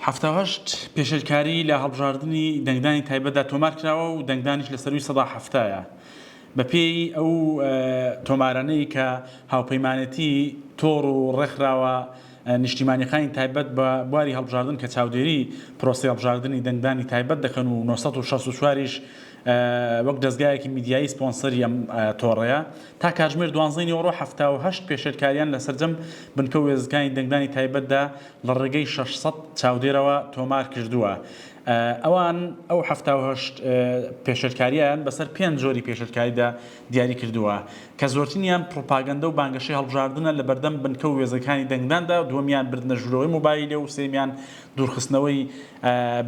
هەفتەهەشت پێشەرکاری لە هەڵبژاردننی دەنگدانی تایبەتدا تۆمار کراوە و دەنگدانیش لە سەروی سەدا هەفتایە بەپێی ئەو تۆمارانەی کە هاوپەیمانەتی تۆڕ و ڕێکخراوە نیشتیمانیەکانی تایبەت بە بواری هەڵبژاردن کە چاودێری پرۆسی هەڵبژاردننی دەنگدانی تایبەت دەکەن و 964یش وەک دەستگایەکی میدیایی سپۆنسەری ئەم تۆڕەیە تا کاتژمێر 12 هەفتاهەشت پێشەرکاریان لە سەرجەم بنکە وێزەکانی دەنگدانی تایبەتدا لە ڕێگەی 600 چاودێرەوە تۆمار کردووە. ئەوان ئەو هەفتاهەشت پێشەرکاریان بەسەر 5 جۆری پێشەرکاریدا دیاری کردووە کە زۆرترینیان پڕۆپاگەندە و بانگەشەی هەڵبژاردنە لە بەردەم بنکە و وێزەکانی دەنگداندا، دووەمیان بردنە ژوورەوەی مۆبایلێ و سێمیان دوورخستنەوەی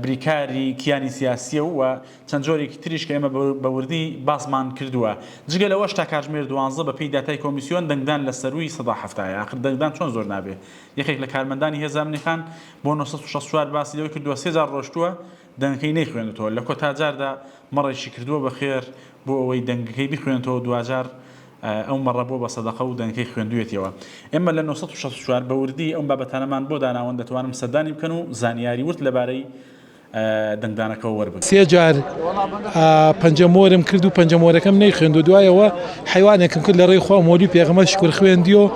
بریکاری کیانی سیاسیە و چەند جۆرێکی تریش کە ئێمە بەوردی باسمان کردووە. جگە لەوەش تا کاتژمێر 12 بەپێی داتای کۆمیسیۆن دەنگدان لە سەروی سەدا هەفتایە. آخر دەنگدان چۆن زۆر نابێ. یەکێک لە کارمەندانی هێزە ئەمنیەکان بۆ 964 باسی لەوەی کردووە 3 جار ڕۆشتووە دەنگەکەی نەیخوێنێتەوە، لە کۆتاجاردا مەڕێکی کردووە بەخێر بۆ ئەوەی دەنگەکەی بخوێنێتەوە، دوجار ئەو مەڕە بۆ بە سەدەقە و دەنگەکەی خوێندوێتەوە. ئێمە لە 964 بەوردی ئەم بابەتانەمان بۆ داناوەن دەتوانم سەردانی بکەن و زانیاری ورد لەبارەی دەنگدانەکەەوە وەربگرن. 3 جار پەنجەمۆرم کرد و پەنجەمۆرەکەم نەیخوێند و دوایەوە حیوانێکم کرد لە ڕێی خوا مۆلی پێغەمبەر شکر خوێندی و